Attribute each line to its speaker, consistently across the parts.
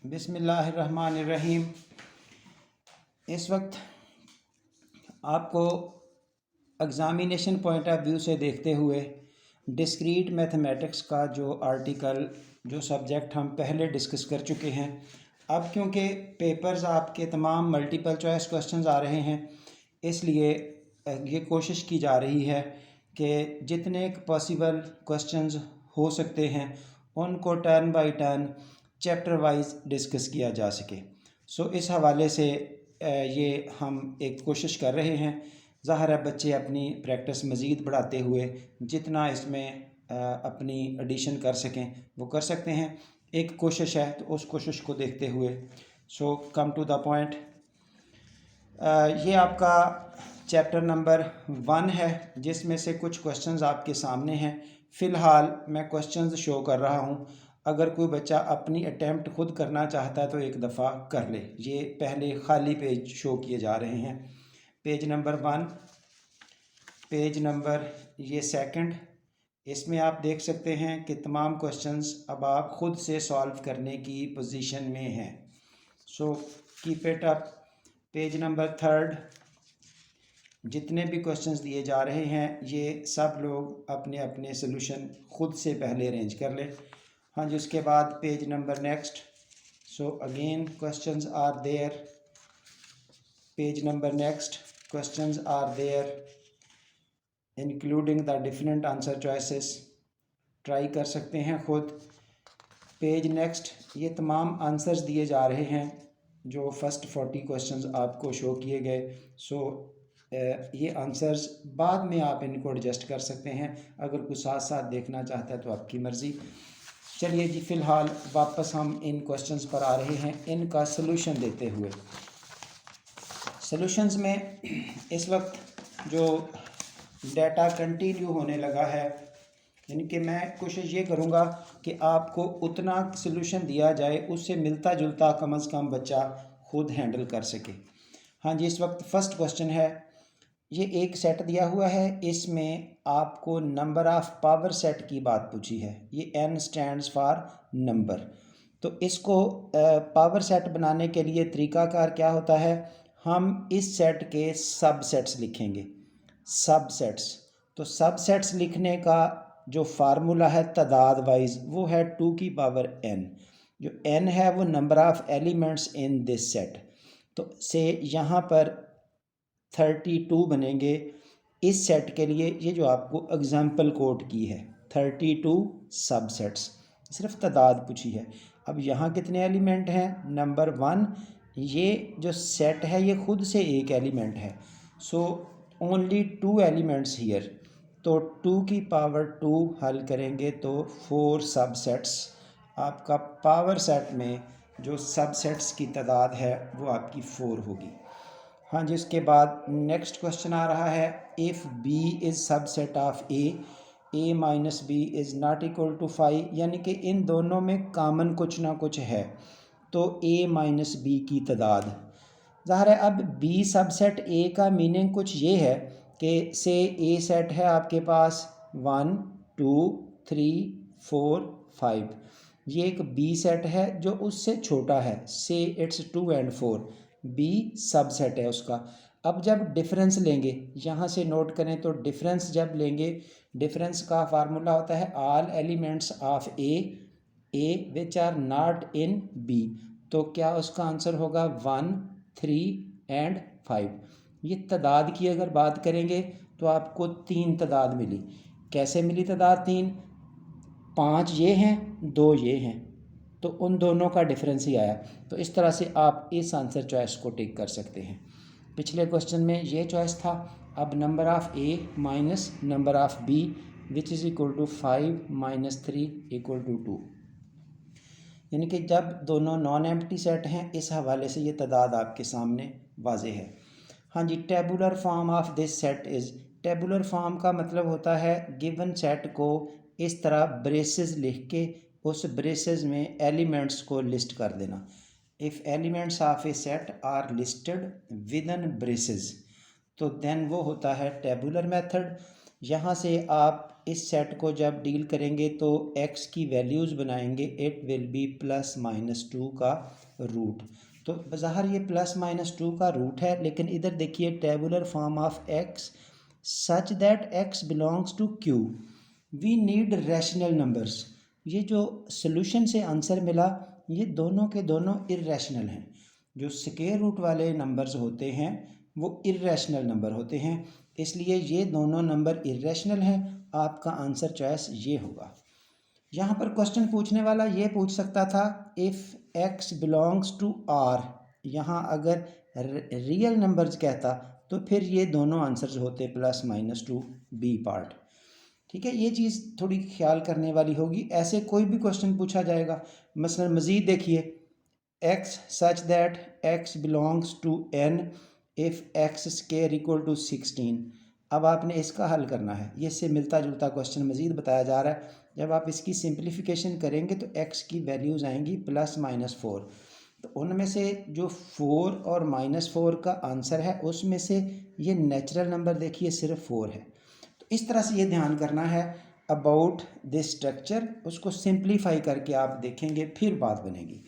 Speaker 1: बिस्मिल्लाहिर्रहमानिर्रहीम। इस वक्त आपको एग्ज़ामिनेशन पॉइंट ऑफ व्यू से देखते हुए डिस्क्रीट मैथमेटिक्स का जो आर्टिकल जो सब्जेक्ट हम पहले डिस्कस कर चुके हैं, अब क्योंकि पेपर्स आपके तमाम मल्टीपल चॉइस क्वेश्चंस आ रहे हैं, इसलिए ये कोशिश की जा रही है कि जितने पॉसिबल क्वेश्चंस हो सकते हैं उनको turn by turn chapter wise discuss किया जा सके। सो इस हवाले से ये हम एक कोशिश कर रहे हैं। ज़ाहिर है बच्चे अपनी प्रैक्टिस मज़ीद बढ़ाते हुए जितना इसमें अपनी एडिशन कर सकें वो कर सकते हैं। एक कोशिश है तो उस कोशिश को देखते हुए सो कम टू द पॉइंट, ये आपका चैप्टर नंबर 1 है जिसमें से कुछ क्वेश्चंस आपके सामने हैं। फ़िलहाल मैं क्वेश्चंस शो कर रहा हूं, अगर कोई बच्चा अपनी अटैम्प्ट खुद करना चाहता है तो एक दफ़ा कर ले। ये पहले खाली पेज शो किए जा रहे हैं, पेज नंबर 1, पेज नंबर ये 2, इसमें आप देख सकते हैं कि तमाम क्वेश्चंस अब आप ख़ुद से सॉल्व करने की पोजीशन में हैं। So keep it up. Page number 3, जितने भी क्वेश्चंस दिए जा रहे हैं ये सब लोग अपने अपने सोल्यूशन ख़ुद से पहले अरेंज कर लें। हाँ जी, उसके बाद page number next. So again questions are there, page number next, questions are there including the different answer choices. Try कर सकते हैं खुद। पेज नेक्स्ट, ये तमाम आंसर्स दिए जा रहे हैं जो फर्स्ट 40 क्वेश्चंस आपको शो किए गए। सो ये आंसर्स बाद में आप इनको एडजस्ट कर सकते हैं, अगर कुछ साथ साथ देखना चाहता है तो आपकी मर्ज़ी। चलिए जी, फ़िलहाल वापस हम इन क्वेश्चंस पर आ रहे हैं इनका सलूशन देते हुए। सॉल्यूशंस में इस वक्त जो डाटा कंटिन्यू होने लगा है, यानी कि मैं कोशिश ये करूँगा कि आपको उतना सॉल्यूशन दिया जाए उससे मिलता जुलता कम से कम बच्चा खुद हैंडल कर सके। हाँ जी, इस वक्त फर्स्ट क्वेश्चन है, ये एक सेट दिया हुआ है, इसमें आपको नंबर ऑफ़ पावर सेट की बात पूछी है। ये n स्टैंड्स फॉर नंबर। तो इसको पावर सेट बनाने के लिए तरीकाकार क्या होता है, हम इस सेट के सबसेट्स लिखेंगे। सबसेट्स, तो सबसेट्स लिखने का जो फार्मूला है तादाद वाइज वो है 2 की पावर n। जो n है वो number of elements in this set, तो से यहाँ पर 32 बनेंगे इस सेट के लिए। ये जो आपको एग्जाम्पल कोड की है 32 सबसेट्स, सिर्फ तादाद पूछी है। अब यहाँ कितने एलिमेंट हैं, नंबर 1, ये जो सेट है ये खुद से एक एलिमेंट है। सो ओनली 2 एलिमेंट्स हियर, तो 2 की पावर 2 हल करेंगे तो 4 सबसेट्स। आपका पावर सेट में जो सबसेट्स की तादाद है वो आपकी 4 होगी। हाँ जी, उसके बाद नेक्स्ट क्वेश्चन आ रहा है, if B is subset of A minus B is not equal to 5, यानी कि इन दोनों में कॉमन कुछ ना कुछ है, तो ए माइनस बी की तादाद। ज़ाहिर है अब बी सबसेट ए का मीनिंग कुछ ये है कि से ए सेट है आपके पास 1 2 3 4 5, ये एक बी सेट है जो उससे छोटा है, से इट्स 2 and 4, बी सबसेट है उसका। अब जब डिफरेंस लेंगे, यहाँ से नोट करें तो डिफरेंस जब लेंगे, डिफरेंस का फार्मूला होता है all elements of A which are not in B, तो क्या उसका आंसर होगा 1 3 and 5। ये तादाद की अगर बात करेंगे तो आपको 3 तादाद मिली। कैसे मिली तादाद 3, 5 ये हैं 2 ये हैं, तो उन दोनों का डिफरेंस ही आया। तो इस तरह से आप इस आंसर चॉइस को टिक कर सकते हैं। पिछले क्वेश्चन में ये चॉइस था। अब number of A minus number of B which is equal to 5 - 3 equal to 2, यानी कि जब दोनों नॉन एम्प्टी सेट हैं, इस हवाले से ये तादाद आपके सामने वाज़े है। हाँ जी, tabular form of this set is, tabular form का मतलब होता है गिवन सेट को इस तरह ब्रेसेस लिख के उस ब्रेसेस में एलिमेंट्स को लिस्ट कर देना। If elements of A set are listed within braces, तो देन वो होता है टेबुलर मेथड। यहाँ से आप इस सेट को जब डील करेंगे तो x की वैल्यूज़ बनाएंगे, इट विल बी +-2 का रूट। तो बज़ाहिर ये +-2 का रूट है, लेकिन इधर देखिए tabular form of x such that x belongs to q, we need rational numbers. ये जो सोल्यूशन से आंसर मिला ये दोनों के दोनों इर्रेशनल हैं। जो स्क्वायर रूट वाले नंबर्स होते हैं वो इर्रेशनल नंबर होते हैं, इसलिए ये दोनों नंबर इर्रेशनल हैं। आपका आंसर चॉइस ये होगा। यहाँ पर क्वेश्चन पूछने वाला ये पूछ सकता था if x belongs to r, यहाँ अगर रियल नंबर्स कहता तो फिर ये दोनों आंसर्स होते +-2 बी पार्ट। ठीक है, ये चीज़ थोड़ी ख्याल करने वाली होगी। ऐसे कोई भी क्वेश्चन पूछा जाएगा, मसलन मज़ीद देखिए x such that x belongs to n if x square equal to 16। अब आपने इसका हल करना है। ये इससे मिलता जुलता क्वेश्चन मज़ीद बताया जा रहा है। जब आप इसकी सिंप्लीफिकेशन करेंगे तो x की वैल्यूज़ आएंगी +-4। तो उनमें से जो 4 और -4 का आंसर है उसमें से ये नेचुरल नंबर देखिए सिर्फ 4 है। तो इस तरह से ये ध्यान करना है अबाउट दिस स्ट्रक्चर। उसको सिंप्लीफाई करके आप देखेंगे फिर बात बनेगी।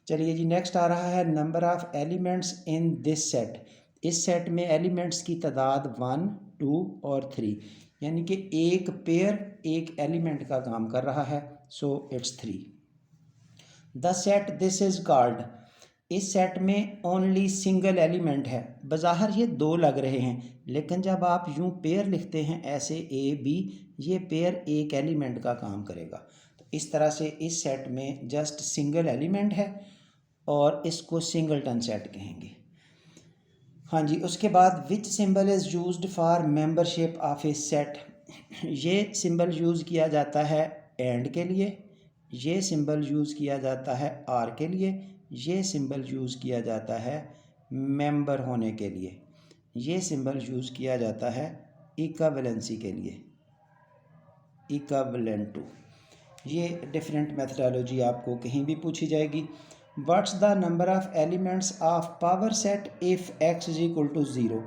Speaker 1: चलिए जी, नेक्स्ट आ रहा है number of elements in this set. इस सेट में एलिमेंट्स की तादाद 1, 2 और 3, यानी कि एक पेयर एक एलिमेंट का काम कर रहा है, so it's 3। The set this is called, इस सेट में ओनली सिंगल एलिमेंट है। बज़ाहिर ये दो लग रहे हैं, लेकिन जब आप यूँ पेयर लिखते हैं ऐसे ए बी, ये पेयर एक एलिमेंट का काम करेगा। तो इस तरह से इस सेट में जस्ट सिंगल एलिमेंट है और इसको सिंगलटन सेट कहेंगे। हाँ जी, उसके बाद विच symbol is used for membership of A set. ये सिंबल यूज़ किया जाता है एंड के लिए, ये सिंबल यूज़ किया जाता है आर के लिए, ये सिंबल यूज़ किया जाता है मेंबर होने के लिए, ये सिंबल यूज़ किया जाता है इक्विवेलेंसी के लिए, इक्विवेलेंट टू। ये डिफरेंट मेथडोलॉजी आपको कहीं भी पूछी जाएगी। What's the number of elements of power set if x is equal to 0।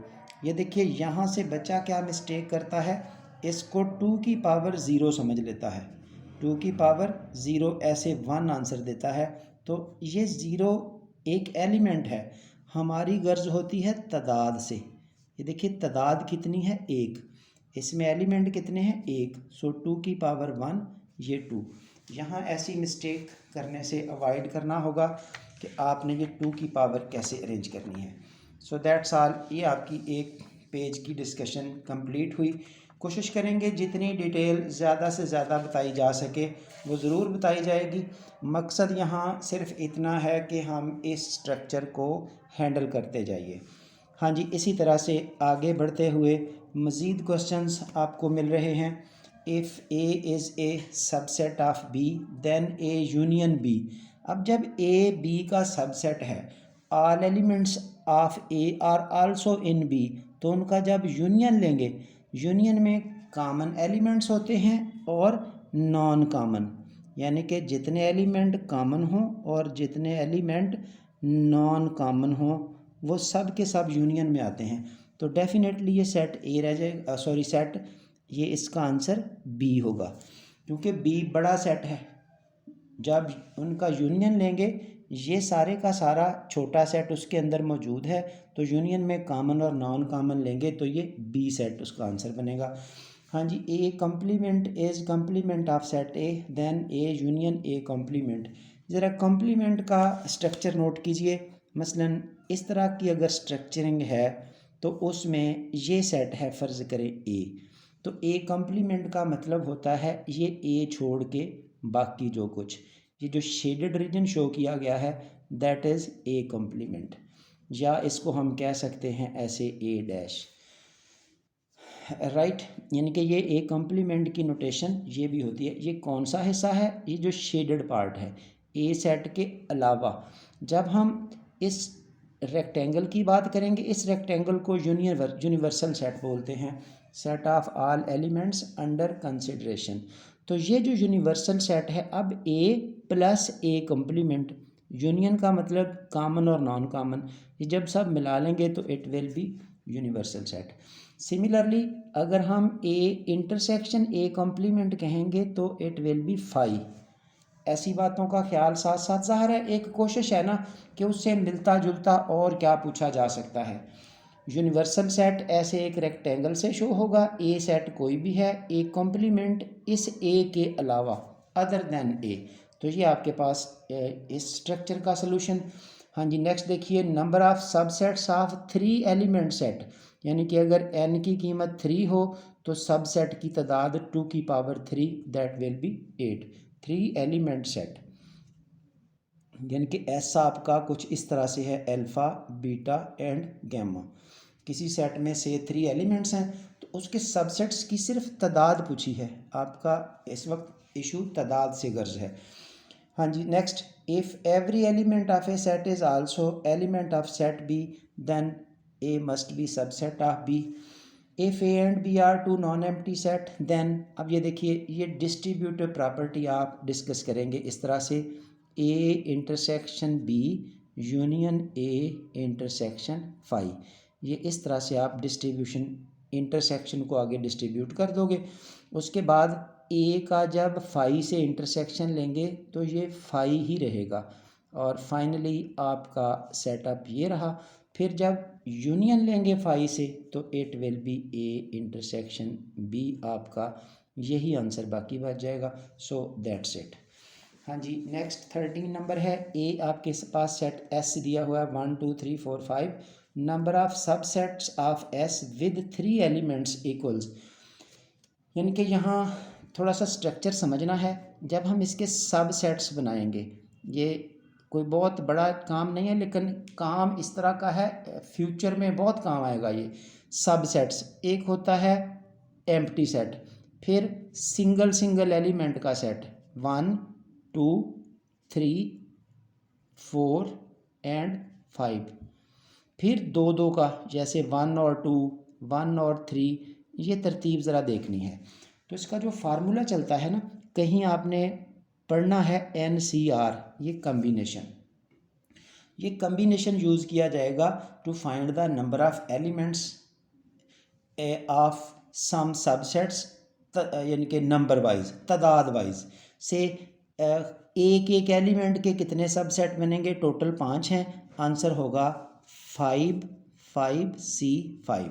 Speaker 1: ये देखिए यहाँ से बच्चा क्या मिस्टेक करता है, इसको 2 की पावर 0 समझ लेता है, 2 की पावर 0 ऐसे 1 आंसर देता है। तो ये 0 एक एलिमेंट है, हमारी गर्ज होती है तादाद से। ये देखिए तादाद कितनी है, 1, इसमें एलिमेंट कितने हैं, 1, सो 2 की पावर 1 ये 2। यहाँ ऐसी मिस्टेक करने से अवॉइड करना होगा कि आपने ये 2 की पावर कैसे अरेंज करनी है। So that's all. ये आपकी एक पेज की डिस्कशन कंप्लीट हुई। कोशिश करेंगे जितनी डिटेल ज़्यादा से ज़्यादा बताई जा सके वो ज़रूर बताई जाएगी। मकसद यहाँ सिर्फ इतना है कि हम इस स्ट्रक्चर को हैंडल करते जाइए। हाँ जी, इसी तरह से आगे बढ़ते हुए मज़ीद क्वेश्चंस आपको मिल रहे हैं। If A is A subset of B then A union B. अब जब ए बी का सबसेट है, all elements of A are also in B, तो उनका जब यूनियन लेंगे, यूनियन में कॉमन एलिमेंट्स होते हैं और नॉन कॉमन, यानी कि जितने एलिमेंट कॉमन हों और जितने एलिमेंट नॉन कॉमन हों वो सब के सब यूनियन में आते हैं। तो डेफिनेटली ये सेट ए रह जाएगा, सेट ये इसका आंसर बी होगा, क्योंकि बी बड़ा सेट है। जब उनका यूनियन लेंगे, ये सारे का सारा छोटा सेट उसके अंदर मौजूद है, तो यूनियन में कॉमन और नॉन कॉमन लेंगे तो ये बी सेट उसका आंसर बनेगा। हाँ जी, A complement is complement of set A then A union A complement. ज़रा कम्प्लीमेंट का स्ट्रक्चर नोट कीजिए। मसलन इस तरह की अगर स्ट्रक्चरिंग है तो उसमें ये सेट है, फ़र्ज़ करें ए, तो ए कम्प्लीमेंट का मतलब होता है ये ए छोड़ के बाकी जो कुछ, ये जो शेडेड रीजन शो किया गया है दैट इज़ ए कम्प्लीमेंट, या इसको हम कह सकते हैं ऐसे ए डैश, राइट। यानी कि ये ए कम्प्लीमेंट की नोटेशन ये भी होती है। ये कौन सा हिस्सा है, ये जो शेडेड पार्ट है ए सेट के अलावा। जब हम इस रेक्टेंगल की बात करेंगे, इस रेक्टेंगल को यूनिवर्सल सेट बोलते हैं, set of all elements under consideration. तो ये जो यूनिवर्सल सेट है, अब ए प्लस ए कम्प्लीमेंट, यूनियन का मतलब कॉमन और नॉन कॉमन, ये जब सब मिला लेंगे तो it will B universal set. Similarly अगर हम ए इंटरसेक्शन ए कॉम्प्लीमेंट कहेंगे तो इट विल बी फाई। ऐसी बातों का ख्याल साथ साथ, ज़ाहिर है एक कोशिश है ना कि उससे मिलता जुलता और क्या पूछा जा सकता है। यूनिवर्सल सेट ऐसे एक रेक्टेंगल से शो होगा, ए सेट कोई भी है, ए कॉम्प्लीमेंट इस ए के अलावा अदर देन ए। तो ये आपके पास इस स्ट्रक्चर का सलूशन। हाँ जी, नेक्स्ट देखिए, number of subsets of 3 element set, यानी कि अगर n की कीमत 3 हो तो सबसेट की तादाद 2 की power 3, that will be 8। 3 element set, यानी कि ऐसा आपका कुछ इस तरह से है, अल्फ़ा बीटा एंड गैमा। किसी सेट में से 3 एलिमेंट्स हैं तो उसके सबसेट्स की सिर्फ तादाद पूछी है। आपका इस वक्त इशू तादाद से गर्ज है। हाँ जी, next, if every element of A set is also element of set B then A must be subset of B. If A and B are two non empty set then, अब ये देखिए ये डिस्ट्रीब्यूटिव प्रॉपर्टी आप discuss करेंगे इस तरह से, A intersection B union A intersection phi. ये इस तरह से आप डिस्ट्रीब्यूशन इंटरसेक्शन को आगे डिस्ट्रीब्यूट कर दोगे। उसके बाद ए का जब फाई से इंटरसेक्शन लेंगे तो ये फाई ही रहेगा, और फाइनली आपका सेटअप ये रहा। फिर जब यूनियन लेंगे फाई से तो it will be A intersection B, आपका यही आंसर बाकी बच जाएगा। So that's it. हाँ जी, नेक्स्ट 13 नंबर है, ए आपके पास सेट एस दिया हुआ है 1 2 3 4 5, number of subsets of S with 3 elements equals. यानी कि यहाँ थोड़ा सा स्ट्रक्चर समझना है। जब हम इसके सबसेट्स बनाएंगे, ये कोई बहुत बड़ा काम नहीं है लेकिन काम इस तरह का है, फ्यूचर में बहुत काम आएगा ये सबसेट्स। एक होता है एम्प्टी सेट, फिर सिंगल सिंगल एलिमेंट का सेट 1 2 3 4 एंड 5, फिर दो दो का जैसे 1 और 2 1 और 3, ये तरतीब ज़रा देखनी है। तो इसका जो फार्मूला चलता है ना, कहीं आपने पढ़ना है NCR, ये कम्बिनेशन यूज़ किया जाएगा to find the number of elements of some subsets, यानी कि नंबर वाइज, तादाद वाइज से एक एक एलिमेंट के कितने सबसेट बनेंगे, टोटल 5 हैं, आंसर होगा 5 5C5।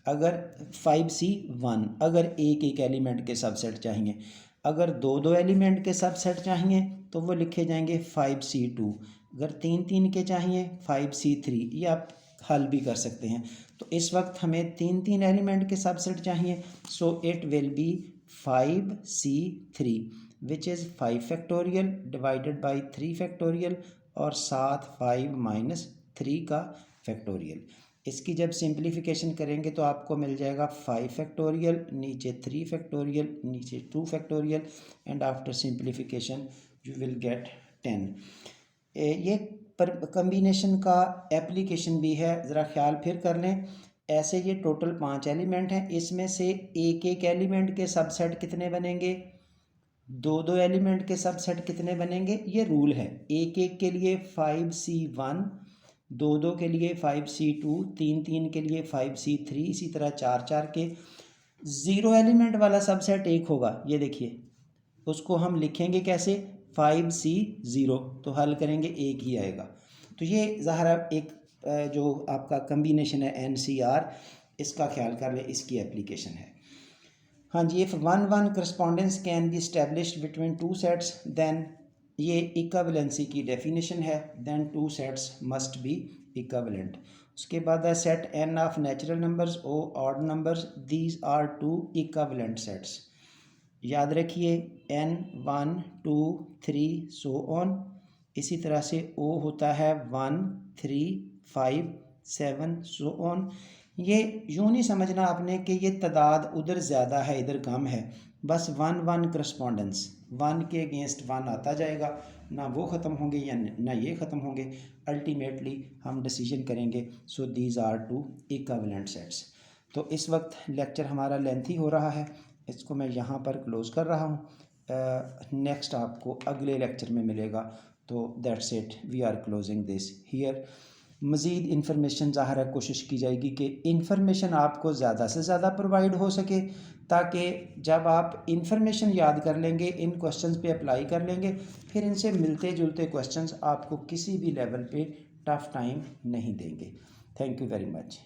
Speaker 1: अगर 5C1, अगर एक एक एलिमेंट के सबसेट चाहिए, अगर दो दो एलिमेंट के सबसेट चाहिए तो वो लिखे जाएंगे 5C2, अगर तीन तीन के चाहिए 5C3। ये आप हल भी कर सकते हैं। तो इस वक्त हमें तीन तीन एलिमेंट के सबसेट चाहिए, so it will B 5C3 which is 5 factorial divided by 3 factorial और साथ 5 माइनस 3 का फैक्टोरियल। इसकी जब सिंप्लीफिकेशन करेंगे तो आपको मिल जाएगा 5 फैक्टोरियल, नीचे 3 फैक्टोरियल, नीचे 2 factorial, and after simplification you will get 10। ये पर कम्बिनेशन का एप्लीकेशन भी है, ज़रा ख्याल फिर कर लें। ऐसे ये टोटल 5 एलिमेंट हैं, इसमें से एक एक एलिमेंट के सबसेट कितने बनेंगे, दो दो एलिमेंट के सबसेट कितने बनेंगे, ये रूल है। एक एक के लिए 5C1, दो दो के लिए 5C2, तीन तीन के लिए 5C3, इसी तरह चार चार के। ज़ीरो एलिमेंट वाला सबसेट एक होगा, ये देखिए, उसको हम लिखेंगे कैसे, 5C0, तो हल करेंगे एक ही आएगा। तो ये ज़ाहिर एक जो आपका कम्बिनेशन है NCR, इसका ख्याल कर ले, इसकी एप्लीकेशन है। हाँ जी, if 1 correspondence can be established between 2 sets then, ये इक्विवेलेंसी की डेफिनेशन है, then 2 sets must be equivalent. उसके बाद है set n of natural numbers O odd numbers, these are 2 equivalent sets. याद रखिए n 1 2 3 सो ऑन। इसी तरह से O होता है 1 3 5 7 सो ऑन। ये यूँ नहीं समझना आपने कि ये तादाद उधर ज़्यादा है इधर कम है, बस 1 करस्पॉन्डेंस, 1 के अगेंस्ट 1 आता जाएगा, ना वो ख़त्म होंगे या ना ये ख़त्म होंगे, अल्टीमेटली हम डिसीजन करेंगे। So these are 2 equivalent sets. तो इस वक्त लेक्चर हमारा लेंथी हो रहा है, इसको मैं यहाँ पर क्लोज़ कर रहा हूँ। नेक्स्ट आपको अगले लेक्चर में मिलेगा। तो that's it, we are closing this here. मज़ीद इंफॉर्मेशन ज़ाहिर है कोशिश की जाएगी कि इंफॉर्मेशन आपको ज़्यादा से ज़्यादा प्रोवाइड हो सके, ताकि जब आप इंफॉर्मेशन याद कर लेंगे, इन क्वेश्चंस पे अप्लाई कर लेंगे, फिर इनसे मिलते जुलते क्वेश्चंस आपको किसी भी लेवल पे टफ़ टाइम नहीं देंगे। Thank you very much.